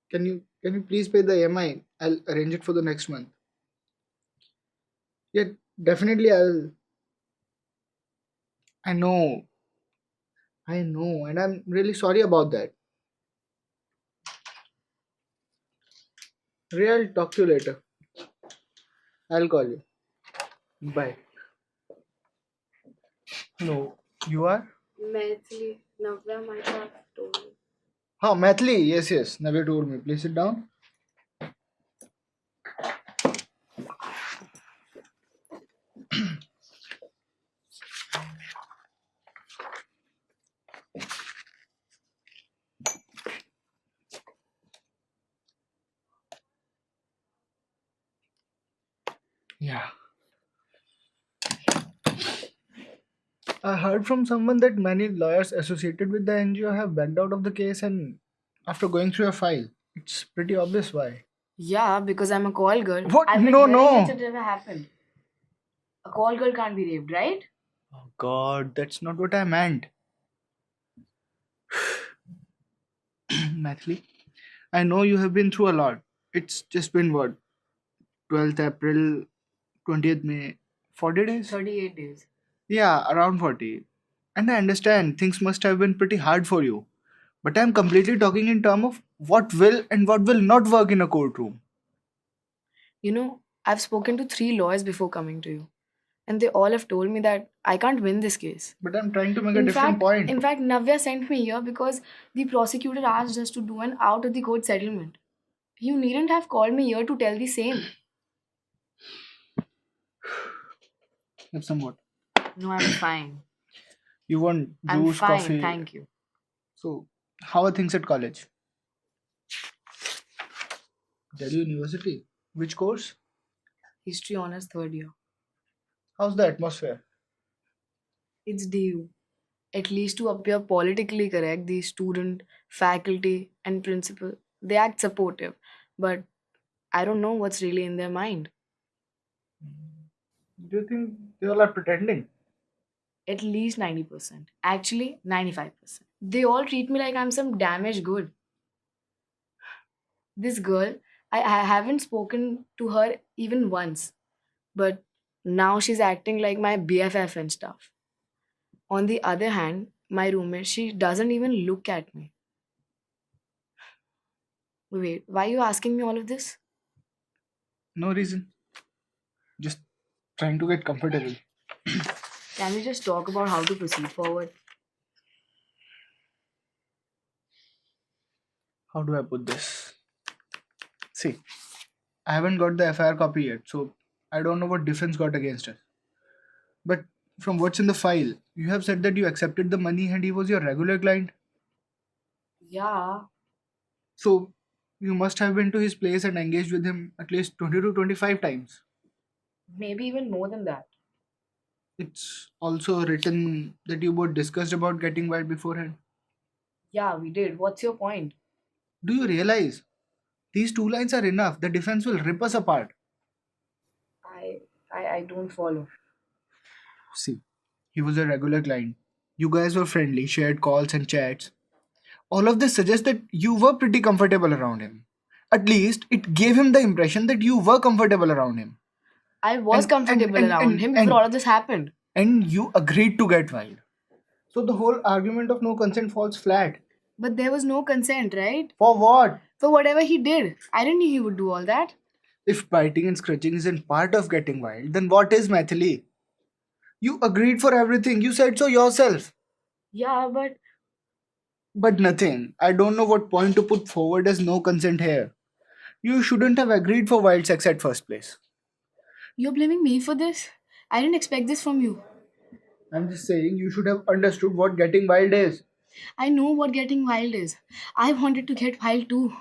Can you please pay the EMI? I'll arrange it for the next month. Yeah, definitely I'll. I know, I know, and I'm really sorry about that. Ria, I'll talk to you later. I'll call you. Bye. No, you are? Maithili, Navya might have told me. Mathli. Yes, yes. Never told me. Please sit down. Yeah. I heard from someone that many lawyers associated with the NGO have backed out of the case and after going through your file. It's pretty obvious why. Yeah, because I'm a call girl. What? I've been No, hearing it no. never happened. A call girl can't be raped, right? Oh God, that's not what I meant. Mathli, I know you have been through a lot. It's just been what? 12th April, 20th May, 40 days? 38 days. Yeah, around 40. And I understand things must have been pretty hard for you. But I'm completely talking in terms of what will and what will not work in a courtroom. You know, I've spoken to 3 lawyers before coming to you, and they all have told me that I can't win this case. But I'm trying to make a In different fact, point. in fact, Navya sent me here because the prosecutor asked us to do an out of the court settlement. You needn't have called me here to tell the same. Have some what? No, I'm fine. You want I'm juice, fine, coffee? thank you. So, how are things at college? Delhi University. Which course? History honors 3rd year. How's the atmosphere? It's due. At least to appear politically correct, the student, faculty, and principal, they act supportive. But I don't know what's really in their mind. Do you think they all are pretending? At least 90%. Actually, 95%. They all treat me like I'm some damaged good. This girl, I haven't spoken to her even once. But now she's acting like my BFF and stuff. On the other hand, my roommate, she doesn't even look at me. Wait, why are you asking me all of this? No reason. Just trying to get comfortable. Can we just talk about how to proceed forward? How do I put this? See, I haven't got the FIR copy yet, so I don't know what defense got against us. But from what's in the file, you have said that you accepted the money and he was your regular client. Yeah, So you must have been to his place and engaged with him at least 20 to 25 times. maybe even more than that. It's also written that you both discussed about getting wild beforehand. Yeah, we did. What's your point? Do you realize these two lines are enough? The defense will rip us apart. I I don't follow. See, he was a regular client. You guys were friendly, shared calls and chats. All of this suggests that you were pretty comfortable around him. At least it gave him the impression that you were comfortable around him. I was And and comfortable and around and him before and, all of this happened. and you agreed to get wild. So the whole argument of no consent falls flat. But there was no consent, right? For what? For whatever he did. I didn't know he would do all that. If biting and scratching isn't part of getting wild, then what is, Mathili? You agreed for everything. You said so yourself. Yeah, but But nothing. I don't know what point to put forward as no consent here. You shouldn't have agreed for wild sex at first place. you're blaming me for this? I didn't expect this from you. I'm just saying you should have understood what getting wild is. I know what getting wild is. I wanted to get wild too.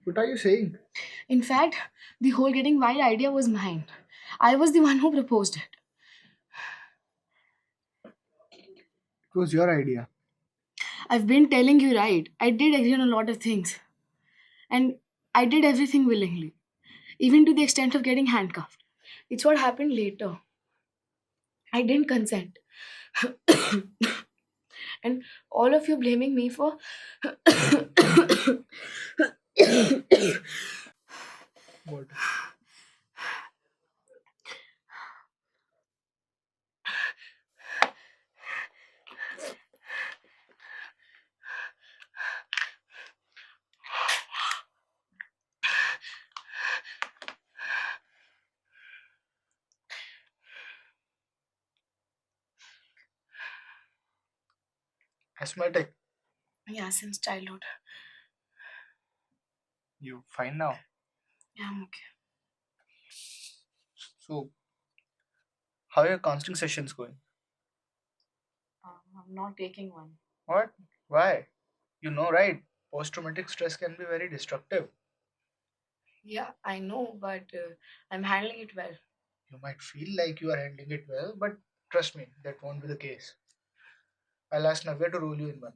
What are you saying? In fact, the whole getting wild idea was mine. I was the one who proposed it. It was your idea. I've been telling you right. I did agree on a lot of things. And I did everything willingly, even to the extent of getting handcuffed. It's what happened later. I didn't consent. And all of you blaming me for. What? Asthmatic. Yeah, since childhood. You fine now? Yeah, I'm okay. So, how are your counseling sessions going? I'm not taking one. What? Why? You know, right? Post traumatic stress can be very destructive. Yeah, I know, but I'm handling it well. You might feel like you are handling it well, but trust me, that won't be the case. I'll ask Navya to roll you in one.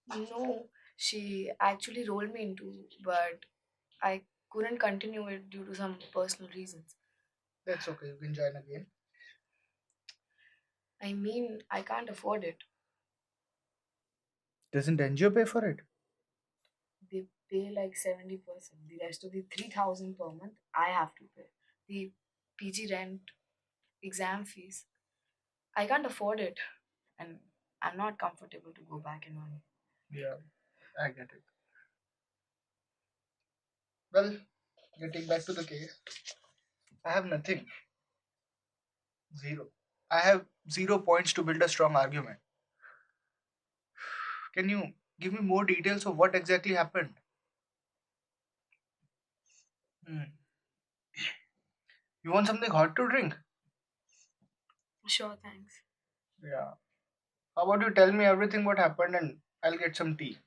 No, she actually rolled me into, but I couldn't continue it due to some personal reasons. That's okay, you can join again. I mean, I can't afford it. Doesn't NGO pay for it? They pay like 70%. The rest of the 3,000 per month, I have to pay. The PG rent, exam fees. I can't afford it. And I'm not comfortable to go back in money. Yeah, I get it. Well, getting back to the case, I have nothing. Zero. I have 0 points to build a strong argument. Can you give me more details of what exactly happened? Hmm. You want something hot to drink? Sure, thanks. Yeah. How about you tell me everything what happened and I'll get some tea.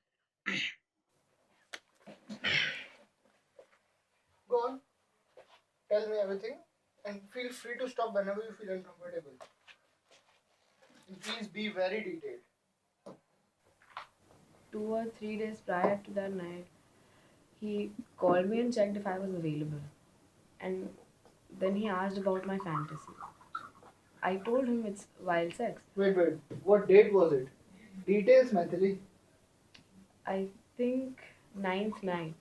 Go on, tell me everything and feel free to stop whenever you feel uncomfortable. And please be very detailed. 2 or 3 days prior to that night, he called me and checked if I was available. And then he asked about my fantasy. I told him it's wild sex. Wait. What date was it? Details, Maithili. I think ninth night.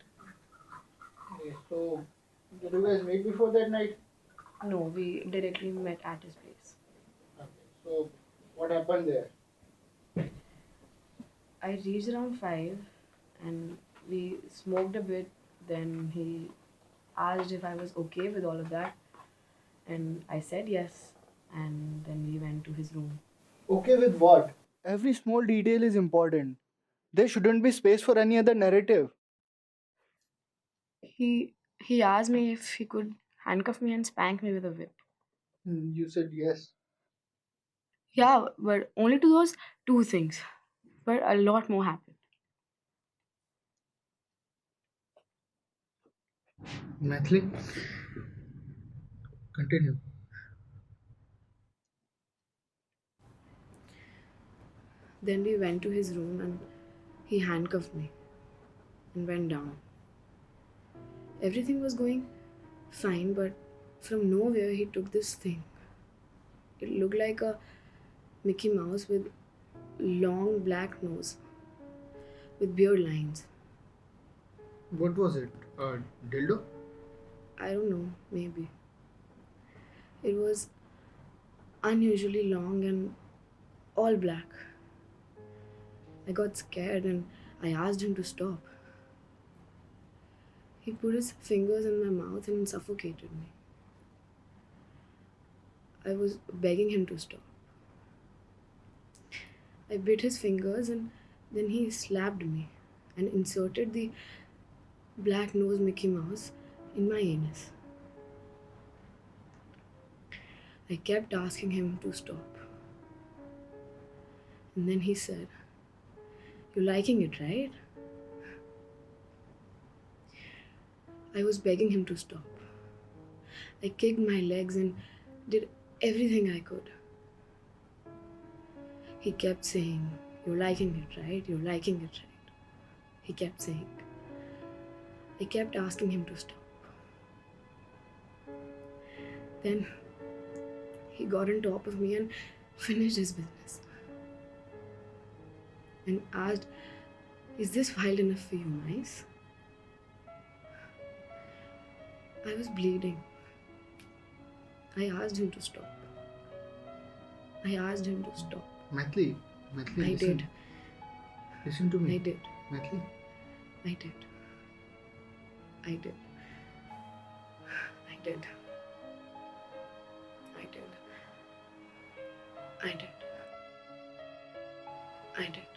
Okay, so did you guys meet before that night? No, we directly met at his place. Okay, so what happened there? I reached around 5 and we smoked a bit. Then he asked if I was okay with all of that. And I said yes. And then we went to his room. Okay with what? Every small detail is important. There shouldn't be space for any other narrative. He asked me if he could handcuff me and spank me with a whip. You said yes. Yeah, but only to those two things. But a lot more happened. Maithili, continue. Then we went to his room and he handcuffed me and went down. Everything was going fine, but from nowhere he took this thing. It looked like a Mickey Mouse with long black nose with beard lines. What was it? A dildo? I don't know, maybe. It was unusually long and all black. I got scared and I asked him to stop. He put his fingers in my mouth and suffocated me. I was begging him to stop. I bit his fingers and then he slapped me and inserted the black nosed Mickey Mouse in my anus. I kept asking him to stop. And then he said, "You're liking it, right?" I was begging him to stop. I kicked my legs and did everything I could. He kept saying, "You're liking it, right? You're liking it, right?" He kept saying. I kept asking him to stop. Then he got on top of me and finished his business. and asked, "Is this wild enough for you, mice?" I was bleeding. I asked him to stop. I asked him to stop. Maithili, I listen. did. Listen to me. I did. Maithili. I did. I did. I did. I did. I did. I did.